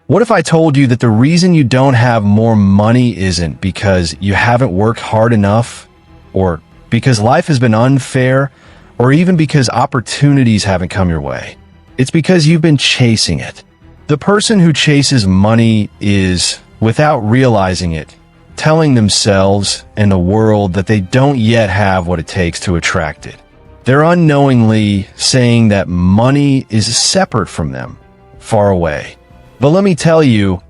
What if I told you that the reason you don't have more money isn't because you haven't worked hard enough, or because life has been unfair, or even because opportunities haven't come your way? It's because you've been chasing it. The person who chases money is, without realizing it, telling themselves and the world that they don't yet have what it takes to attract it. They're unknowingly saying that money is separate from them, far away. But let me tell you,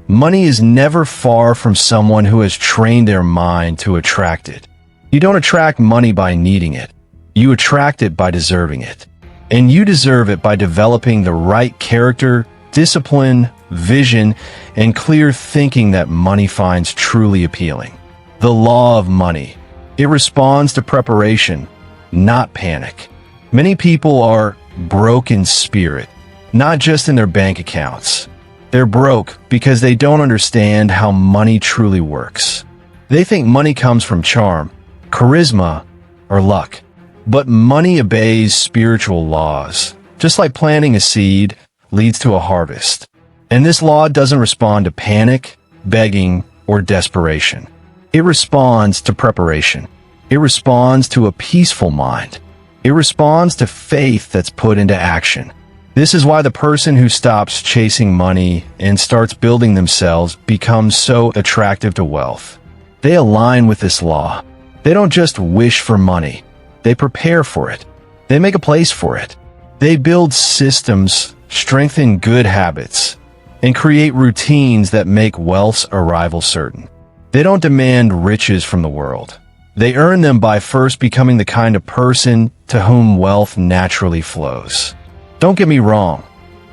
money is never far from someone who has trained their mind to attract it. You don't attract money by needing it. You attract it by deserving it. And you deserve it by developing the right character, discipline, vision, and clear thinking that money finds truly appealing. The law of money. It responds to preparation, not panic. Many people are broke in spirit, not just in their bank accounts. They're broke because they don't understand how money truly works. They think money comes from charm, charisma, or luck. But money obeys spiritual laws. Just like planting a seed leads to a harvest. And this law doesn't respond to panic, begging, or desperation. It responds to preparation. It responds to a peaceful mind. It responds to faith that's put into action. This is why the person who stops chasing money and starts building themselves becomes so attractive to wealth. They align with this law. They don't just wish for money. They prepare for it. They make a place for it. They build systems, strengthen good habits, and create routines that make wealth's arrival certain. They don't demand riches from the world. They earn them by first becoming the kind of person to whom wealth naturally flows. Don't get me wrong,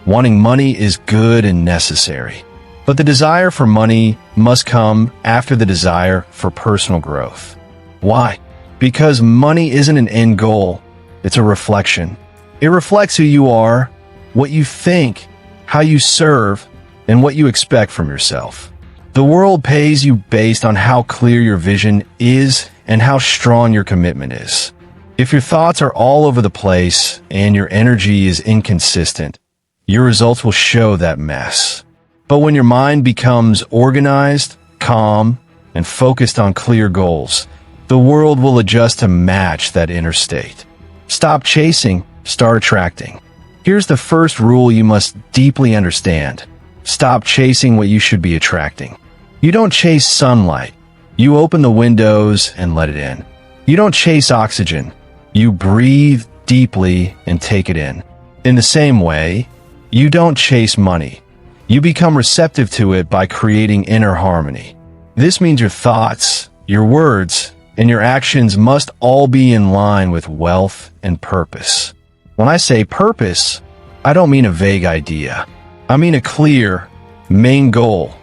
wanting money is good and necessary. But the desire for money must come after the desire for personal growth. Why? Because money isn't an end goal, it's a reflection. It reflects who you are, what you think, how you serve, and what you expect from yourself. The world pays you based on how clear your vision is and how strong your commitment is. If your thoughts are all over the place and your energy is inconsistent, your results will show that mess. But when your mind becomes organized, calm, and focused on clear goals, the world will adjust to match that inner state. Stop chasing, start attracting. Here's the first rule you must deeply understand. Stop chasing what you should be attracting. You don't chase sunlight. You open the windows and let it in. You don't chase oxygen. You breathe deeply and take it in. In the same way, you don't chase money. You become receptive to it by creating inner harmony. This means your thoughts, your words, and your actions must all be in line with wealth and purpose. When I say purpose, I don't mean a vague idea. I mean a clear, main goal.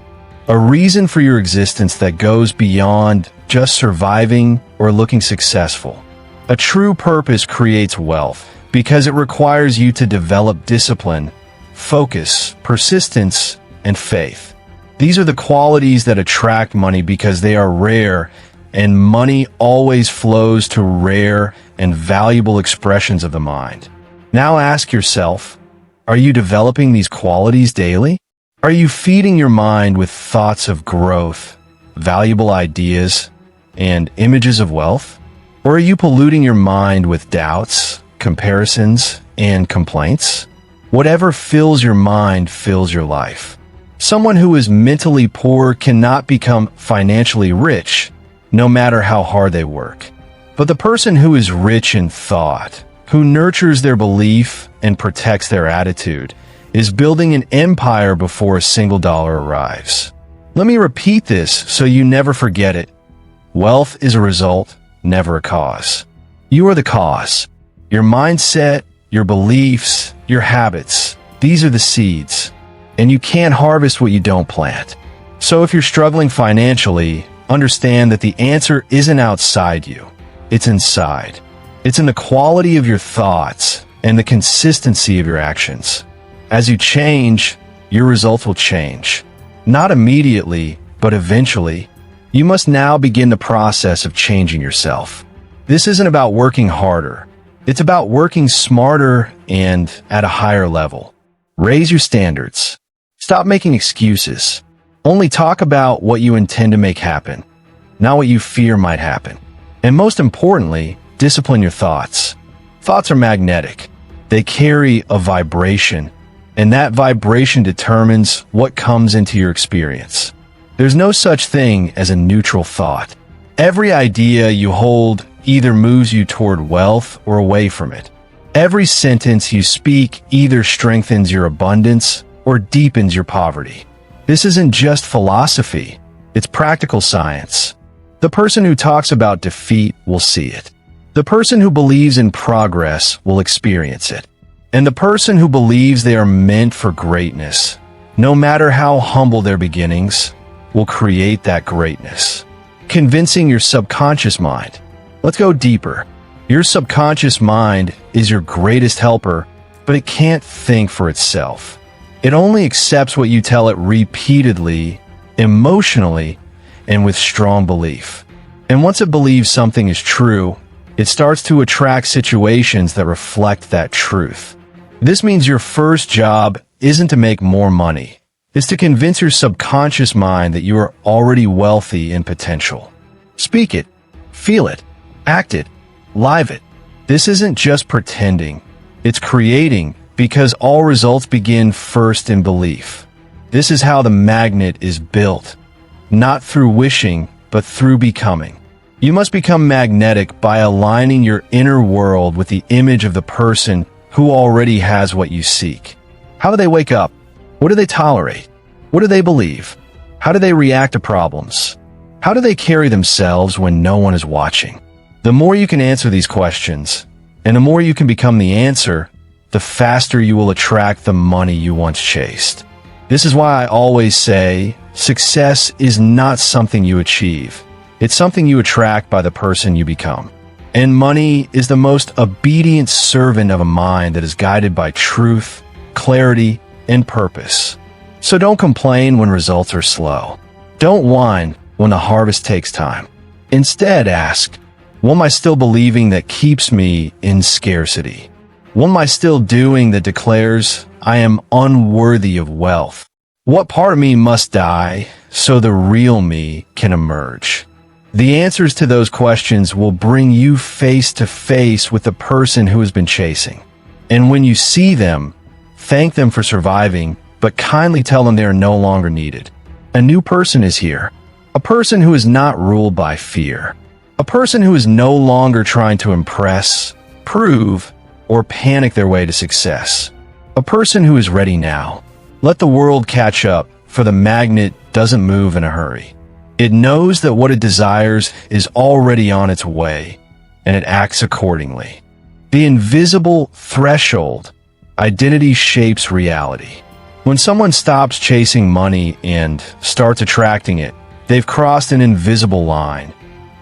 A reason for your existence that goes beyond just surviving or looking successful. A true purpose creates wealth because it requires you to develop discipline, focus, persistence, and faith. These are the qualities that attract money because they are rare, and money always flows to rare and valuable expressions of the mind. Now ask yourself, are you developing these qualities daily? Are you feeding your mind with thoughts of growth, valuable ideas, and images of wealth? Or are you polluting your mind with doubts, comparisons, and complaints? Whatever fills your mind fills your life. Someone who is mentally poor cannot become financially rich, no matter how hard they work. But the person who is rich in thought, who nurtures their belief and protects their attitude, is building an empire before a single dollar arrives. Let me repeat this so you never forget it. Wealth is a result, never a cause. You are the cause. Your mindset, your beliefs, your habits, these are the seeds. And you can't harvest what you don't plant. So if you're struggling financially, understand that the answer isn't outside you. It's inside. It's in the quality of your thoughts and the consistency of your actions. As you change, your results will change. Not immediately, but eventually. You must now begin the process of changing yourself. This isn't about working harder. It's about working smarter and at a higher level. Raise your standards. Stop making excuses. Only talk about what you intend to make happen, not what you fear might happen. And most importantly, discipline your thoughts. Thoughts are magnetic. They carry a vibration, and that vibration determines what comes into your experience. There's no such thing as a neutral thought. Every idea you hold either moves you toward wealth or away from it. Every sentence you speak either strengthens your abundance or deepens your poverty. This isn't just philosophy, it's practical science. The person who talks about defeat will see it. The person who believes in progress will experience it. And the person who believes they are meant for greatness, no matter how humble their beginnings, will create that greatness. Convincing your subconscious mind. Let's go deeper. Your subconscious mind is your greatest helper, but it can't think for itself. It only accepts what you tell it repeatedly, emotionally, and with strong belief. And once it believes something is true, it starts to attract situations that reflect that truth. This means your first job isn't to make more money. It's to convince your subconscious mind that you are already wealthy in potential. Speak it, feel it, act it, live it. This isn't just pretending. It's creating, because all results begin first in belief. This is how the magnet is built, not through wishing, but through becoming. You must become magnetic by aligning your inner world with the image of the person who already has what you seek. How do they wake up? What do they tolerate? What do they believe? How do they react to problems? How do they carry themselves when no one is watching? The more you can answer these questions, and the more you can become the answer, the faster you will attract the money you once chased. This is why I always say, success is not something you achieve. It's something you attract by the person you become. And money is the most obedient servant of a mind that is guided by truth, clarity, and purpose. So don't complain when results are slow. Don't whine when the harvest takes time. Instead, ask, what am I still believing that keeps me in scarcity? What am I still doing that declares I am unworthy of wealth? What part of me must die so the real me can emerge? The answers to those questions will bring you face to face with the person who has been chasing. And when you see them, thank them for surviving, but kindly tell them they are no longer needed. A new person is here. A person who is not ruled by fear. A person who is no longer trying to impress, prove, or panic their way to success. A person who is ready now. Let the world catch up, for the magnet doesn't move in a hurry. It knows that what it desires is already on its way, and it acts accordingly. The invisible threshold. Identity shapes reality. When someone stops chasing money and starts attracting it, they've crossed an invisible line.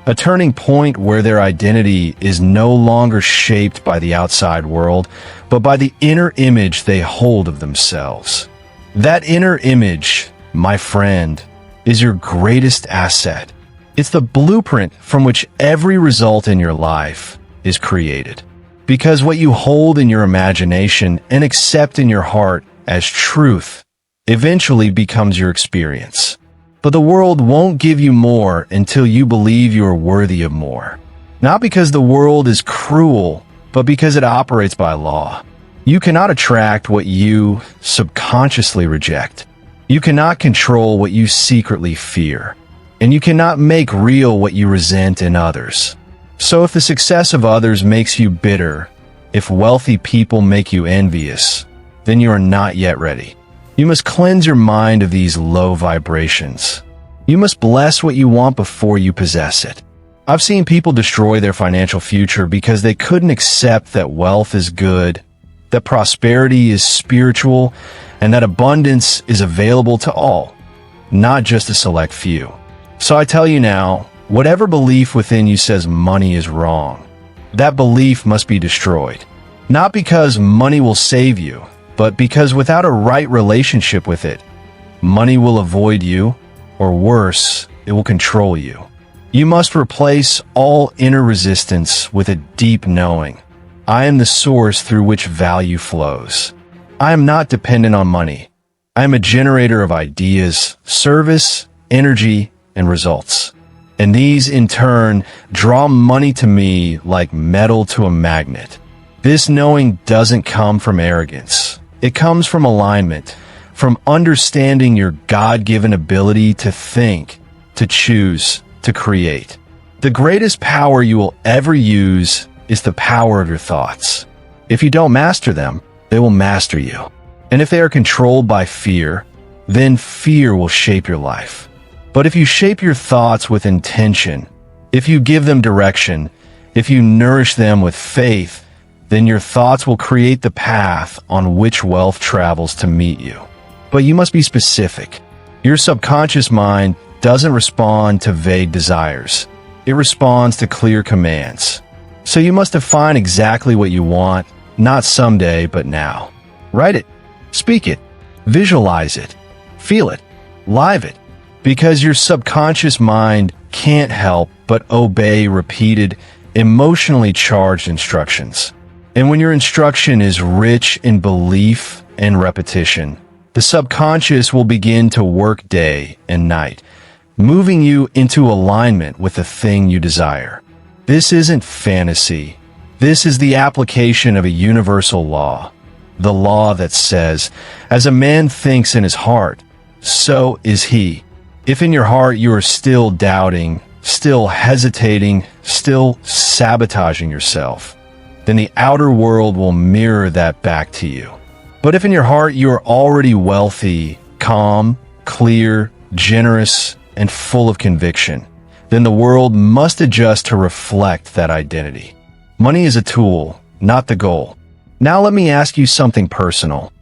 A turning point where their identity is no longer shaped by the outside world, but by the inner image they hold of themselves. That inner image, my friend, is your greatest asset. It's the blueprint from which every result in your life is created. Because what you hold in your imagination and accept in your heart as truth eventually becomes your experience. But the world won't give you more until you believe you are worthy of more. Not because the world is cruel, but because it operates by law. You cannot attract what you subconsciously reject. You cannot control what you secretly fear. And you cannot make real what you resent in others. So if the success of others makes you bitter, if wealthy people make you envious, then you are not yet ready. You must cleanse your mind of these low vibrations. You must bless what you want before you possess it. I've seen people destroy their financial future because they couldn't accept that wealth is good, that prosperity is spiritual, and that abundance is available to all, not just a select few. So I tell you now, whatever belief within you says money is wrong, that belief must be destroyed. Not because money will save you, but because without a right relationship with it, money will avoid you, or worse, it will control you. You must replace all inner resistance with a deep knowing. I am the source through which value flows. I am not dependent on money. I am a generator of ideas, service, energy, and results. And these, in turn, draw money to me like metal to a magnet. This knowing doesn't come from arrogance. It comes from alignment, from understanding your God-given ability to think, to choose, to create. The greatest power you will ever use is the power of your thoughts. If you don't master them, they will master you. And if they are controlled by fear, then fear will shape your life. But if you shape your thoughts with intention, if you give them direction, if you nourish them with faith, then your thoughts will create the path on which wealth travels to meet you. But you must be specific. Your subconscious mind doesn't respond to vague desires. It responds to clear commands. So you must define exactly what you want, not someday, but now. Write it, speak it, visualize it, feel it, live it, because your subconscious mind can't help but obey repeated, emotionally charged instructions. And when your instruction is rich in belief and repetition, the subconscious will begin to work day and night, moving you into alignment with the thing you desire. This isn't fantasy. This is the application of a universal law. The law that says, as a man thinks in his heart, so is he. If in your heart you are still doubting, still hesitating, still sabotaging yourself, then the outer world will mirror that back to you. But if in your heart you are already wealthy, calm, clear, generous, and full of conviction, then the world must adjust to reflect that identity. Money is a tool, not the goal. Now let me ask you something personal.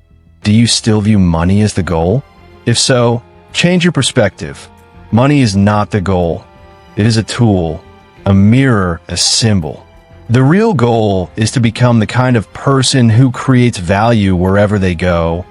Do you still view money as the goal? If so, change your perspective. Money is not the goal. It is a tool, a mirror, a symbol. The real goal is to become the kind of person who creates value wherever they go,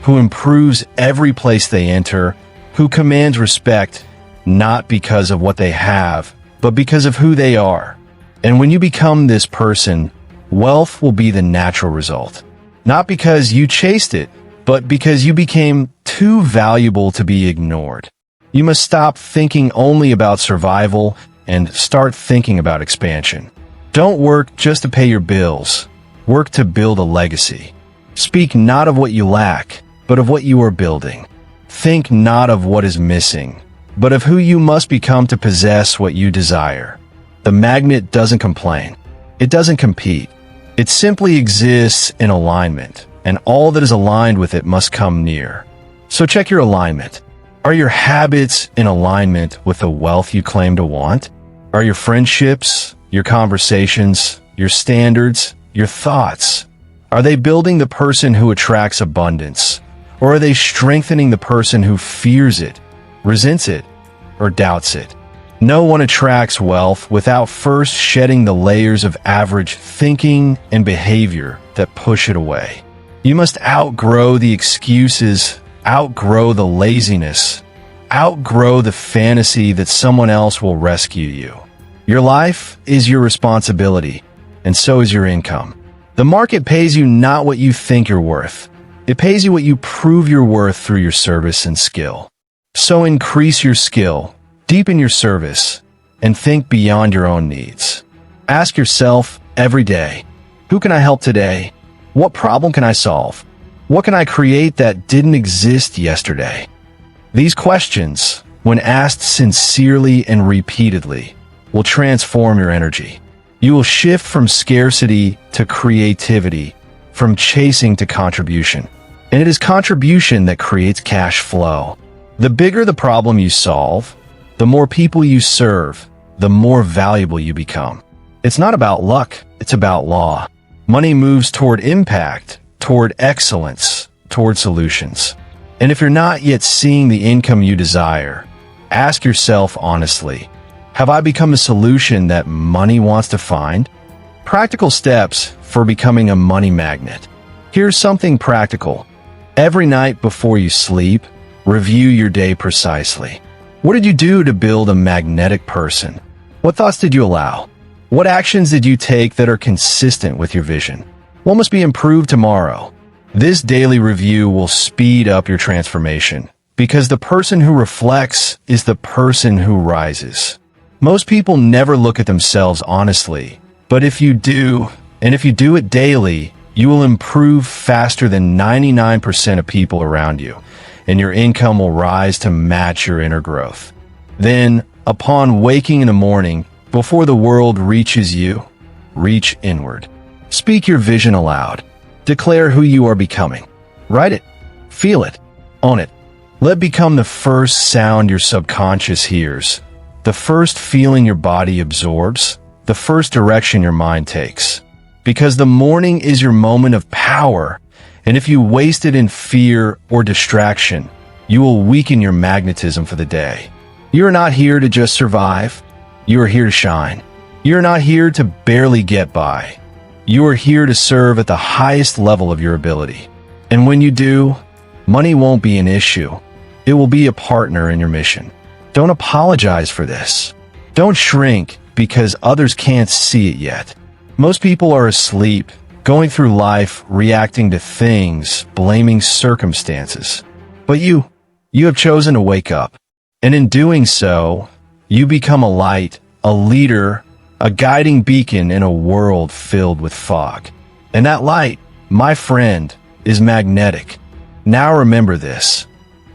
who improves every place they enter, who commands respect not because of what they have, but because of who they are. And when you become this person, wealth will be the natural result. Not because you chased it, but because you became too valuable to be ignored. You must stop thinking only about survival and start thinking about expansion. Don't work just to pay your bills. Work to build a legacy. Speak not of what you lack, but of what you are building. Think not of what is missing, but of who you must become to possess what you desire. The magnet doesn't complain. It doesn't compete. It simply exists in alignment, and all that is aligned with it must come near. So check your alignment. Are your habits in alignment with the wealth you claim to want? Are your friendships, your conversations, your standards, your thoughts, are they building the person who attracts abundance? Or are they strengthening the person who fears it, resents it, or doubts it? No one attracts wealth without first shedding the layers of average thinking and behavior that push it away. You must outgrow the excuses, outgrow the laziness, outgrow the fantasy that someone else will rescue you. Your life is your responsibility, and so is your income. The market pays you not what you think you're worth. It pays you what you prove you're worth through your service and skill. So increase your skill, deepen your service, and think beyond your own needs. Ask yourself every day, who can I help today? What problem can I solve? What can I create that didn't exist yesterday? These questions, when asked sincerely and repeatedly, will transform your energy. You will shift from scarcity to creativity, from chasing to contribution. And it is contribution that creates cash flow. The bigger the problem you solve, the more people you serve, the more valuable you become. It's not about luck, it's about law. Money moves toward impact, toward excellence, toward solutions. And if you're not yet seeing the income you desire, ask yourself honestly, have I become a solution that money wants to find? Practical steps for becoming a money magnet. Here's something practical. Every night before you sleep, review your day precisely. What did you do to build a magnetic person? What thoughts did you allow? What actions did you take that are consistent with your vision? What must be improved tomorrow? This daily review will speed up your transformation, because the person who reflects is the person who rises. Most people never look at themselves honestly, but if you do, and if you do it daily, you will improve faster than 99% of people around you, and your income will rise to match your inner growth. Then, upon waking in the morning, before the world reaches you, reach inward. Speak your vision aloud. Declare who you are becoming. Write it. Feel it. Own it. Let it become the first sound your subconscious hears, the first feeling your body absorbs, the first direction your mind takes. Because the morning is your moment of power, and if you waste it in fear or distraction, you will weaken your magnetism for the day. You are not here to just survive. You are here to shine. You are not here to barely get by. You are here to serve at the highest level of your ability. And when you do, money won't be an issue. It will be a partner in your mission. Don't apologize for this. Don't shrink because others can't see it yet. Most people are asleep, going through life, reacting to things, blaming circumstances. But you have chosen to wake up. And in doing so, you become a light, a leader, a guiding beacon in a world filled with fog. And that light, my friend, is magnetic. Now remember this.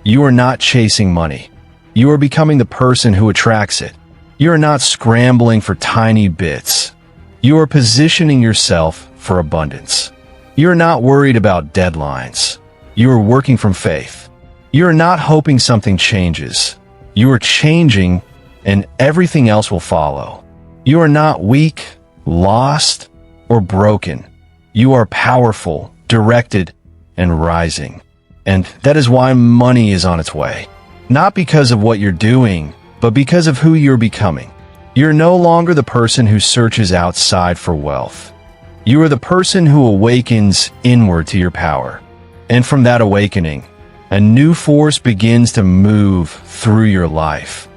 You are not chasing money. You are becoming the person who attracts it. You are not scrambling for tiny bits. You are positioning yourself for abundance. You are not worried about deadlines. You are working from faith. You are not hoping something changes. You are changing, and everything else will follow. You are not weak, lost, or broken. You are powerful, directed, and rising. And that is why money is on its way. Not because of what you're doing, but because of who you're becoming. You're no longer the person who searches outside for wealth. You are the person who awakens inward to your power. And from that awakening, a new force begins to move through your life.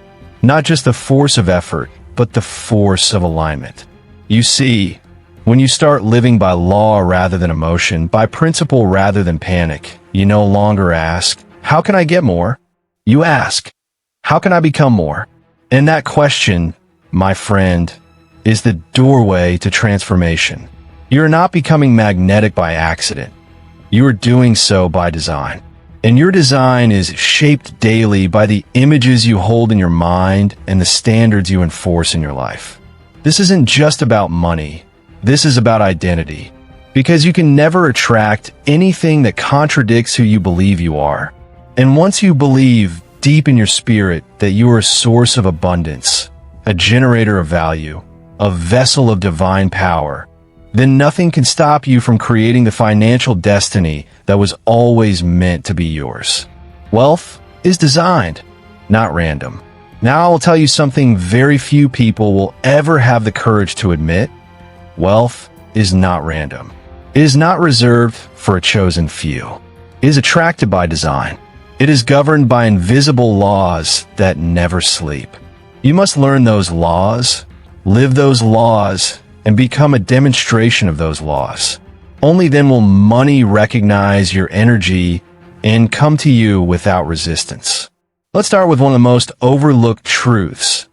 Not just the force of effort, but the force of alignment. You see, when you start living by law rather than emotion, by principle rather than panic, you no longer ask, how can I get more? You ask, how can I become more? And that question, my friend, is the doorway to transformation. You're not becoming magnetic by accident. You are doing so by design. And your design is shaped daily by the images you hold in your mind and the standards you enforce in your life. This isn't just about money. This is about identity. Because you can never attract anything that contradicts who you believe you are. And once you believe deep in your spirit that you are a source of abundance, a generator of value, a vessel of divine power, then nothing can stop you from creating the financial destiny that was always meant to be yours. Wealth is designed, not random. Now I will tell you something very few people will ever have the courage to admit. Wealth is not random. It is not reserved for a chosen few. It is attracted by design. It is governed by invisible laws that never sleep. You must learn those laws, live those laws, and become a demonstration of those laws. Only then will money recognize your energy and come to you without resistance. Let's start with one of the most overlooked truths.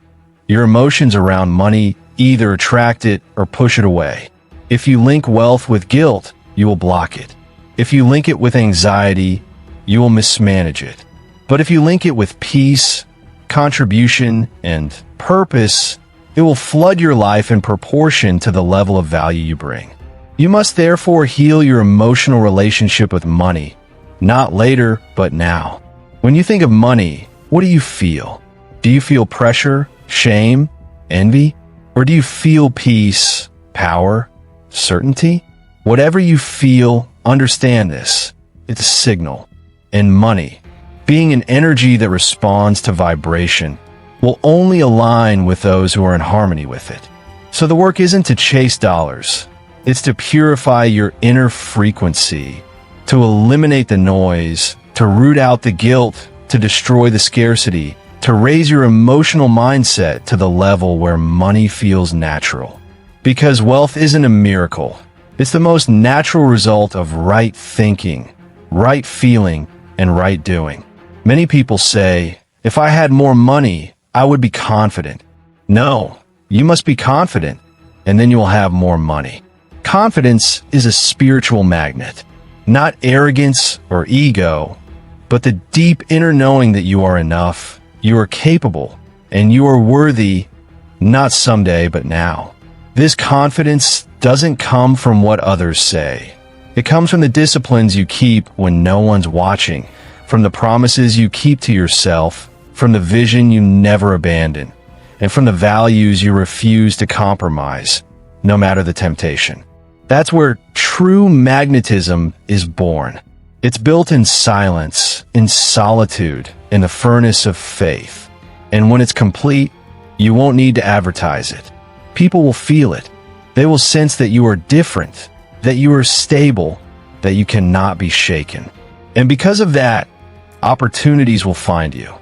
Your emotions around money either attract it or push it away. If you link wealth with guilt, you will block it. If you link it with anxiety, you will mismanage it. But if you link it with peace, contribution, and purpose, it will flood your life in proportion to the level of value you bring. You must therefore heal your emotional relationship with money, not later, but now. When you think of money, what do you feel? Do you feel pressure, shame, envy? Or do you feel peace, power, certainty? Whatever you feel, understand this. It's a signal. And money, being an energy that responds to vibration, will only align with those who are in harmony with it. So the work isn't to chase dollars. It's to purify your inner frequency, to eliminate the noise, to root out the guilt, to destroy the scarcity, to raise your emotional mindset to the level where money feels natural. Because wealth isn't a miracle. It's the most natural result of right thinking, right feeling, and right doing. Many people say, if I had more money, I would be confident. No, you must be confident, and then you will have more money. Confidence is a spiritual magnet, not arrogance or ego, but the deep inner knowing that you are enough, you are capable, and you are worthy, not someday, but now. This confidence doesn't come from what others say. It comes from the disciplines you keep when no one's watching, from the promises you keep to yourself, from the vision you never abandon, and from the values you refuse to compromise, no matter the temptation. That's where true magnetism is born. It's built in silence, in solitude, in the furnace of faith. And when it's complete, you won't need to advertise it. People will feel it. They will sense that you are different, that you are stable, that you cannot be shaken. And because of that, opportunities will find you.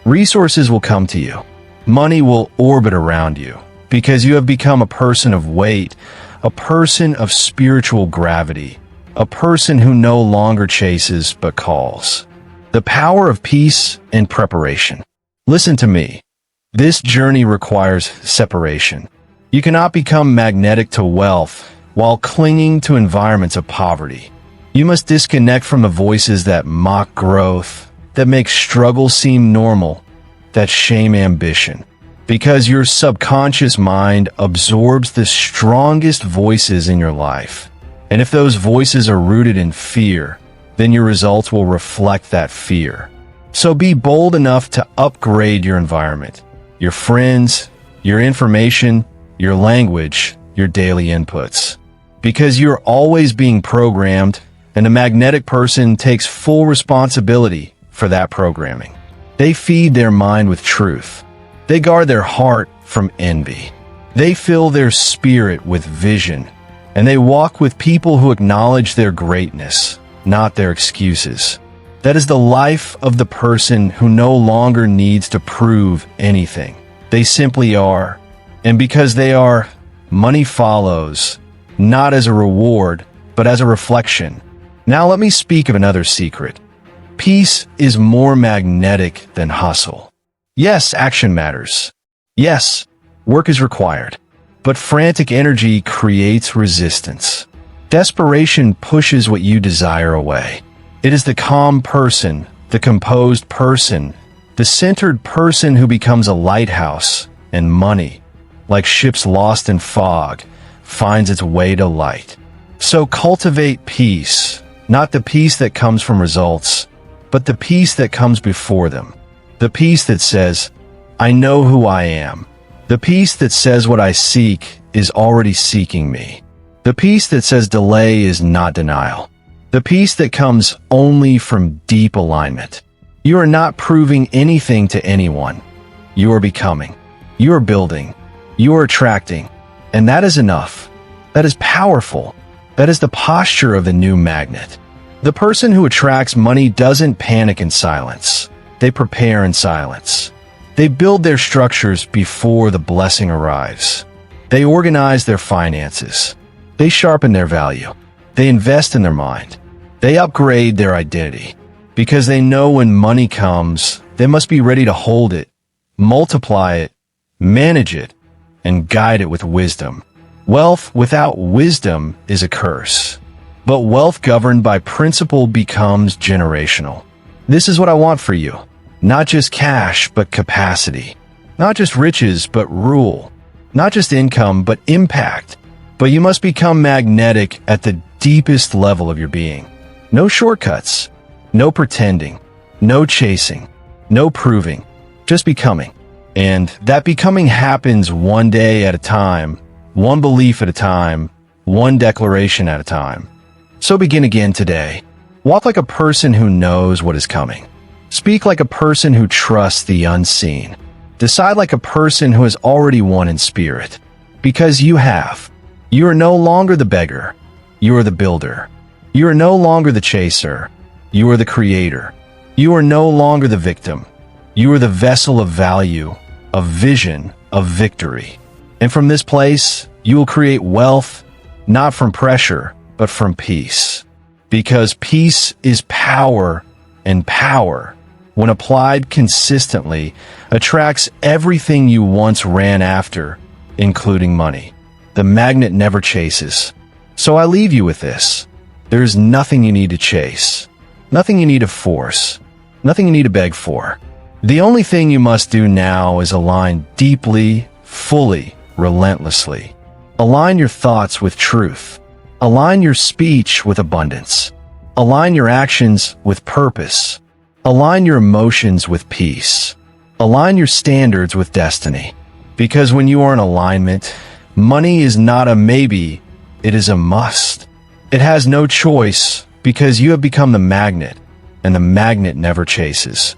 Resources will come to you. Money will orbit around you because you have become a person of weight, a person of spiritual gravity, a person who no longer chases but calls. The power of peace and preparation. Listen to me. This journey requires separation. You cannot become magnetic to wealth while clinging to environments of poverty. You must disconnect from the voices that mock growth, that make struggle seem normal, that shame ambition. Because your subconscious mind absorbs the strongest voices in your life. And if those voices are rooted in fear, then your results will reflect that fear. So be bold enough to upgrade your environment, your friends, your information, your language, your daily inputs. Because you're always being programmed, and a magnetic person takes full responsibility for that programming. They feed their mind with truth. They guard their heart from envy. They fill their spirit with vision, and they walk with people who acknowledge their greatness, not their excuses. That is the life of the person who no longer needs to prove anything. They simply are. And because they are, money follows, not as a reward, but as a reflection. Now let me speak of another secret. Peace is more magnetic than hustle. Yes, action matters. Yes, work is required. But frantic energy creates resistance. Desperation pushes what you desire away. It is the calm person, the composed person, the centered person who becomes a lighthouse, and money, like ships lost in fog, finds its way to light. So cultivate peace, not the peace that comes from results, but the peace that comes before them. The peace that says, I know who I am. The peace that says what I seek is already seeking me. The peace that says delay is not denial. The peace that comes only from deep alignment. You are not proving anything to anyone. You are becoming. You are building. You are attracting. And that is enough. That is powerful. That is the posture of the new magnet. The person who attracts money doesn't panic in silence. They prepare in silence. They build their structures before the blessing arrives. They organize their finances. They sharpen their value. They invest in their mind. They upgrade their identity. Because they know when money comes, they must be ready to hold it, multiply it, manage it, and guide it with wisdom. Wealth without wisdom is a curse. But wealth governed by principle becomes generational. This is what I want for you. Not just cash, but capacity. Not just riches, but rule. Not just income, but impact. But you must become magnetic at the deepest level of your being. No shortcuts. No pretending. No chasing. No proving. Just becoming. And that becoming happens one day at a time, one belief at a time, one declaration at a time. So begin again today. Walk like a person who knows what is coming. Speak like a person who trusts the unseen. Decide like a person who has already won in spirit. Because you have. You are no longer the beggar. You are the builder. You are no longer the chaser. You are the creator. You are no longer the victim. You are the vessel of value, of vision, of victory. And from this place, you will create wealth, not from pressure, but from peace. Because peace is power, and power, when applied consistently, attracts everything you once ran after, including money. The magnet never chases. So I leave you with this. There's nothing you need to chase, nothing you need to force, nothing you need to beg for. The only thing you must do now is align deeply, fully, relentlessly. Align your thoughts with truth. Align your speech with abundance. Align your actions with purpose. Align your emotions with peace. Align your standards with destiny. Because when you are in alignment, money is not a maybe, it is a must. It has no choice because you have become the magnet, and the magnet never chases.